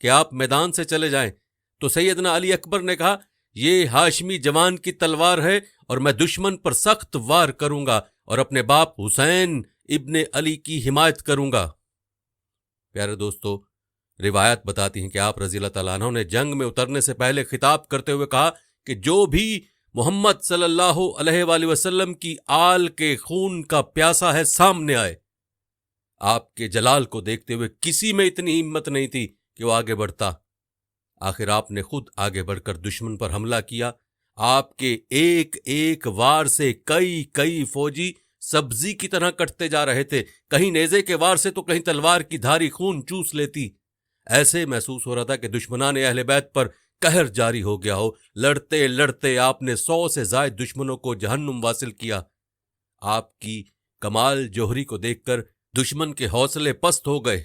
کہ آپ میدان سے چلے جائیں، تو سیدنا علی اکبر نے کہا یہ ہاشمی جوان کی تلوار ہے اور میں دشمن پر سخت وار کروں گا اور اپنے باپ حسین ابن علی کی حمایت کروں گا۔ پیارے دوستو، روایت بتاتی ہیں کہ آپ رضی اللہ تعالیٰ عنہ نے جنگ میں اترنے سے پہلے خطاب کرتے ہوئے کہا کہ جو بھی محمد صلی اللہ علیہ وآلہ وسلم کی آل کے خون کا پیاسا ہے سامنے آئے۔ آپ کے جلال کو دیکھتے ہوئے کسی میں اتنی ہمت نہیں تھی کہ وہ آگے بڑھتا۔ آخر آپ نے خود آگے بڑھ کر دشمن پر حملہ کیا۔ آپ کے ایک ایک وار سے کئی فوجی سبزی کی طرح کٹتے جا رہے تھے، کہیں نیزے کے وار سے تو کہیں تلوار کی دھاری خون چوس لیتی۔ ایسے محسوس ہو رہا تھا کہ دشمنان اہل بیت پر قہر جاری ہو گیا ہو۔ لڑتے لڑتے آپ نے 100 سے زائد دشمنوں کو جہنم واصل کیا۔ آپ کی کمال جوہری کو دیکھ کر دشمن کے حوصلے پست ہو گئے۔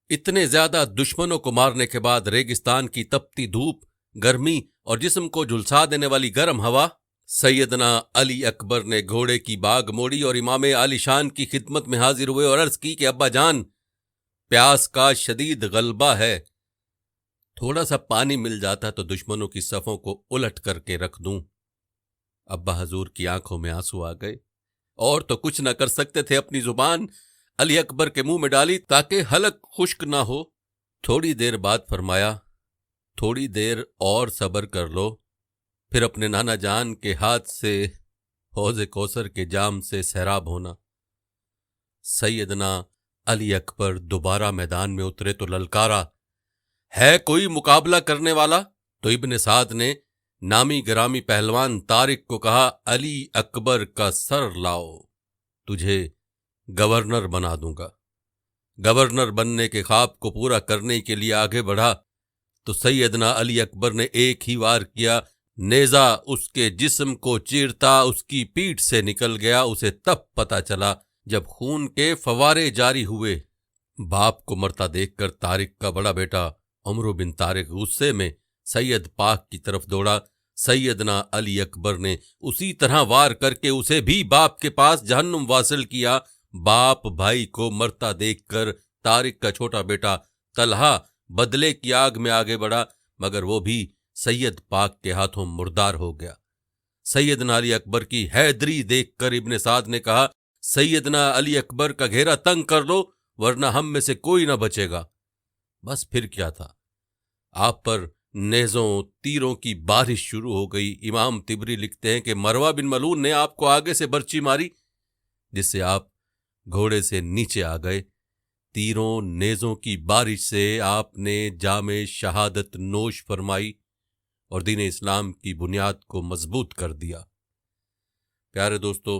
اتنے زیادہ دشمنوں کو مارنے کے بعد ریگستان کی تپتی دھوپ، گرمی اور جسم کو جھلسا دینے والی گرم ہوا، سیدنا علی اکبر نے گھوڑے کی باگ موڑی اور امام عالی شان کی خدمت میں حاضر ہوئے اور عرض کی کہ ابا جان، پیاس کا شدید غلبہ ہے، تھوڑا سا پانی مل جاتا تو دشمنوں کی صفوں کو الٹ کر کے رکھ دوں۔ ابا حضور کی آنکھوں میں آنسو آ گئے اور تو کچھ نہ کر سکتے تھے، اپنی زبان علی اکبر کے منہ میں ڈالی تاکہ حلق خشک نہ ہو۔ تھوڑی دیر بعد فرمایا، تھوڑی دیر اور صبر کر لو، پھر اپنے نانا جان کے ہاتھ سے حوض کوثر کے جام سے سیراب ہونا۔ سیدنا علی اکبر دوبارہ میدان میں اترے تو للکارا، ہے کوئی مقابلہ کرنے والا؟ تو ابن سعد نے نامی گرامی پہلوان طارق کو کہا، علی اکبر کا سر لاؤ، تجھے گورنر بنا دوں گا۔ گورنر بننے کے خواب کو پورا کرنے کے لیے آگے بڑھا تو سیدنا علی اکبر نے ایک ہی وار کیا، نیزہ اس کے جسم کو چیرتا اس کی پیٹھ سے نکل گیا۔ اسے تب پتہ چلا جب خون کے فوارے جاری ہوئے۔ باپ کو مرتا دیکھ کر طارق کا بڑا بیٹا عمرو بن طارق غصے میں سید پاک کی طرف دوڑا۔ سیدنا علی اکبر نے اسی طرح وار کر کے اسے بھی باپ کے پاس جہنم واصل کیا۔ باپ بھائی کو مرتا دیکھ کر طارق کا چھوٹا بیٹا طلحہ بدلے کی آگ میں آگے بڑھا، مگر وہ بھی سید پاک کے ہاتھوں مردار ہو گیا۔ سیدنا علی اکبر کی حیدری دیکھ کر ابن سعد نے کہا، سیدنا علی اکبر کا گھیرا تنگ کر لو ورنہ ہم میں سے کوئی نہ بچے گا۔ بس پھر کیا تھا، آپ پر نیزوں تیروں کی بارش شروع ہو گئی۔ امام طبری لکھتے ہیں کہ مروہ بن ملون نے آپ کو آگے سے برچی ماری، جس سے آپ گھوڑے سے نیچے آ گئے۔ تیروں نیزوں کی بارش سے آپ نے جام شہادت نوش فرمائی اور دین اسلام کی بنیاد کو مضبوط کر دیا۔ پیارے دوستو،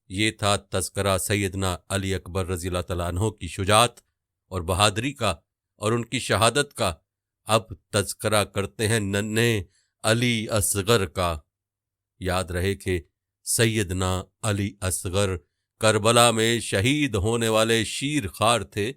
یہ تھا تذکرہ سیدنا علی اکبر رضی اللہ تعالیٰ عنہ کی شجاعت اور بہادری کا اور ان کی شہادت کا۔ اب تذکرہ کرتے ہیں ننھے علی اصغر کا۔ یاد رہے کہ سیدنا علی اصغر کربلا میں شہید ہونے والے شیر خوار تھے۔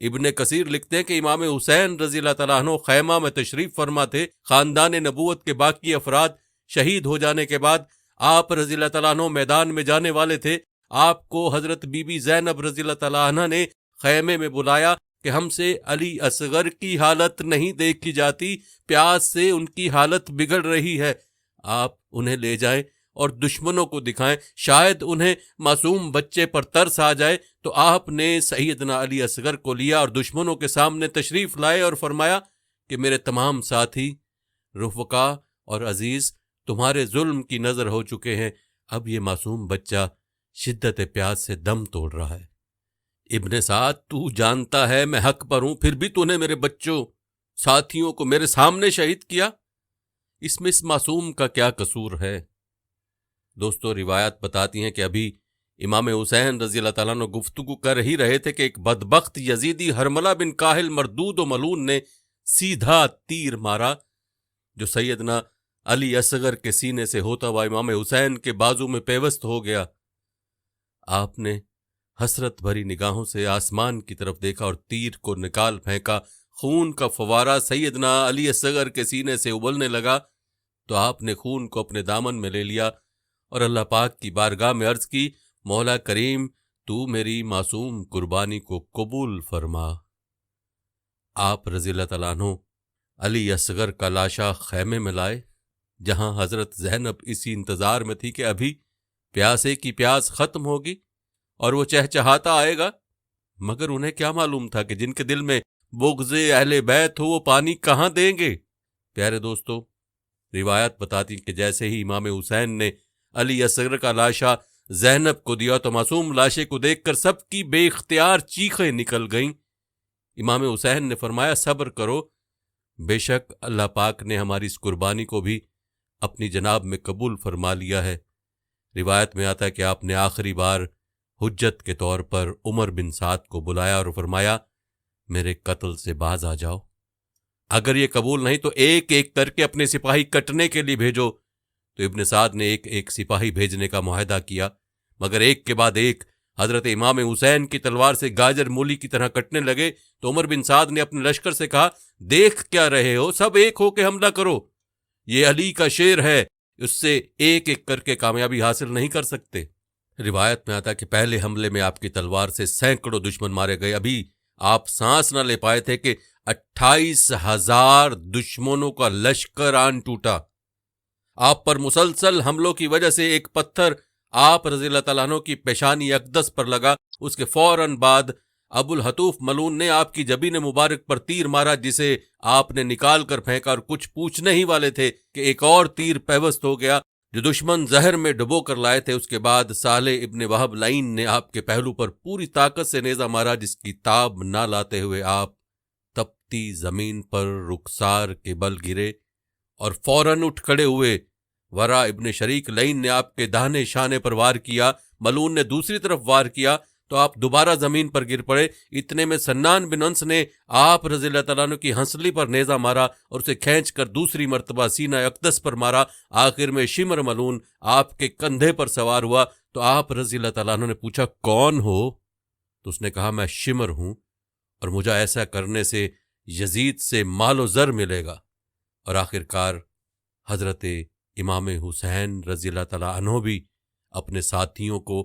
ابن کثیر لکھتے ہیں کہ امام حسین رضی اللہ تعالیٰ عنہ خیمہ میں تشریف فرما تھے۔ خاندان نبوت کے باقی افراد شہید ہو جانے کے بعد آپ رضی اللہ تعالیٰ عنہ میدان میں جانے والے تھے۔ آپ کو حضرت بی بی زینب رضی اللہ تعالیٰ عنہ نے خیمے میں بلایا کہ ہم سے علی اصغر کی حالت نہیں دیکھی جاتی، پیاس سے ان کی حالت بگڑ رہی ہے، آپ انہیں لے جائیں اور دشمنوں کو دکھائیں، شاید انہیں معصوم بچے پر ترس آ جائے۔ تو آپ نے سیدنا علی اصغر کو لیا اور دشمنوں کے سامنے تشریف لائے اور فرمایا کہ میرے تمام ساتھی، رفقا اور عزیز تمہارے ظلم کی نظر ہو چکے ہیں، اب یہ معصوم بچہ شدت پیاس سے دم توڑ رہا ہے۔ ابن سعد، تو جانتا ہے میں حق پر ہوں، پھر بھی تو نے میرے بچوں ساتھیوں کو میرے سامنے شہید کیا، اس میں اس معصوم کا کیا قصور ہے؟ دوستو، روایات بتاتی ہیں کہ ابھی امام حسین رضی اللہ تعالیٰ عنہ گفتگو کر ہی رہے تھے کہ ایک بدبخت یزیدی حرملہ بن کاہل مردود و ملعون نے سیدھا تیر مارا جو سیدنا علی اصغر کے سینے سے ہوتا ہوا امام حسین کے بازو میں پیوست ہو گیا۔ آپ نے حسرت بھری نگاہوں سے آسمان کی طرف دیکھا اور تیر کو نکال پھینکا۔ خون کا فوارہ سیدنا علی اصغر کے سینے سے ابلنے لگا تو آپ نے خون کو اپنے دامن میں لے لیا اور اللہ پاک کی بارگاہ میں عرض کی، مولا کریم تو میری معصوم قربانی کو قبول فرما۔ آپ رضی اللہ تعالیٰ عنہ علی اصغر کا لاشا خیمے میں لائے، جہاں حضرت زینب اسی انتظار میں تھی کہ ابھی پیاسے کی پیاس ختم ہوگی اور وہ چہچہاتا آئے گا، مگر انہیں کیا معلوم تھا کہ جن کے دل میں بغض اہل بیت ہو وہ پانی کہاں دیں گے۔ پیارے دوستو، روایت بتاتی کہ جیسے ہی امام حسین نے علی اصغر کا لاشا زینب کو دیا تو معصوم لاشے کو دیکھ کر سب کی بے اختیار چیخیں نکل گئیں۔ امام حسین نے فرمایا صبر کرو، بے شک اللہ پاک نے ہماری اس قربانی کو بھی اپنی جناب میں قبول فرما لیا ہے۔ روایت میں آتا ہے کہ آپ نے آخری بار حجت کے طور پر عمر بن سعد کو بلایا اور فرمایا میرے قتل سے باز آ جاؤ، اگر یہ قبول نہیں تو ایک ایک کر کے اپنے سپاہی کٹنے کے لیے بھیجو۔ تو ابن سعد نے ایک ایک سپاہی بھیجنے کا معاہدہ کیا، مگر ایک کے بعد ایک حضرت امام حسین کی تلوار سے گاجر مولی کی طرح کٹنے لگے۔ تو عمر بن سعد نے اپنے لشکر سے کہا دیکھ کیا رہے ہو، سب ایک ہو کے حملہ کرو، یہ علی کا شیر ہے، اس سے ایک ایک کر کے کامیابی حاصل نہیں کر سکتے۔ روایت میں آتا کہ پہلے حملے میں آپ کی تلوار سے سینکڑوں دشمن مارے گئے، ابھی آپ سانس نہ لے پائے تھے کہ 28,000 دشمنوں کا لشکر آن ٹوٹا۔ آپ پر مسلسل حملوں کی وجہ سے ایک پتھر آپ رضی اللہ تعالیٰ عنہ کی پیشانی اقدس پر لگا، اس کے فوراً بعد ابو الحتوف ملعون نے آپ کی جبین مبارک پر تیر مارا، جسے آپ نے نکال کر پھینکا، اور کچھ پوچھنے ہی والے تھے کہ ایک اور تیر پیوست ہو گیا جو دشمن زہر میں ڈبو کر لائے تھے۔ اس کے بعد صالح ابن وہب لعین نے آپ کے پہلو پر پوری طاقت سے نیزہ مارا، جس کی تاب نہ لاتے ہوئے آپ تپتی زمین پر رخسار کے بل گرے اور فوراً اٹھ کھڑے ہوئے۔ ورا ابن شریک لعین نے آپ کے داہنے شانے پر وار کیا، ملعون نے دوسری طرف وار کیا تو آپ دوبارہ زمین پر گر پڑے۔ اتنے میں سنان بن انس نے آپ رضی اللہ تعالیٰ عنہ کی ہنسلی پر نیزہ مارا اور اسے کھینچ کر دوسری مرتبہ سینہ اقدس پر مارا۔ آخر میں شمر ملعون آپ کے کندھے پر سوار ہوا تو آپ رضی اللہ تعالیٰ عنہ نے پوچھا کون ہو؟ تو اس نے کہا میں شمر ہوں، اور مجھے ایسا کرنے سے یزید سے مال و زر ملے گا۔ اور آخر کار حضرت امام حسین رضی اللہ تعالیٰ عنہ بھی اپنے ساتھیوں کو،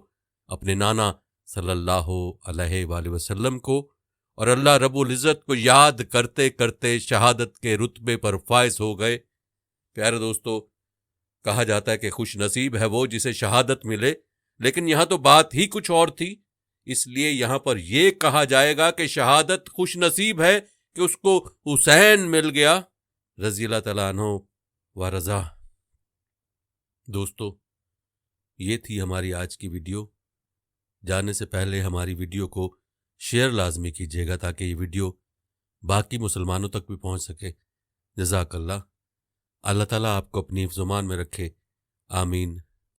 اپنے نانا صلی اللہ علیہ وآلہ وسلم کو اور اللہ رب العزت کو یاد کرتے کرتے شہادت کے رتبے پر فائز ہو گئے۔ پیارے دوستو، کہا جاتا ہے کہ خوش نصیب ہے وہ جسے شہادت ملے، لیکن یہاں تو بات ہی کچھ اور تھی، اس لیے یہاں پر یہ کہا جائے گا کہ شہادت خوش نصیب ہے کہ اس کو حسین مل گیا رضی اللہ تعالیٰ عنہ و رضا۔ دوستو، یہ تھی ہماری آج کی ویڈیو۔ جانے سے پہلے ہماری ویڈیو کو شیئر لازمی کیجیے گا تاکہ یہ ویڈیو باقی مسلمانوں تک بھی پہنچ سکے۔ جزاک اللہ۔ اللہ تعالیٰ آپ کو اپنی حفظ و امان میں رکھے، آمین۔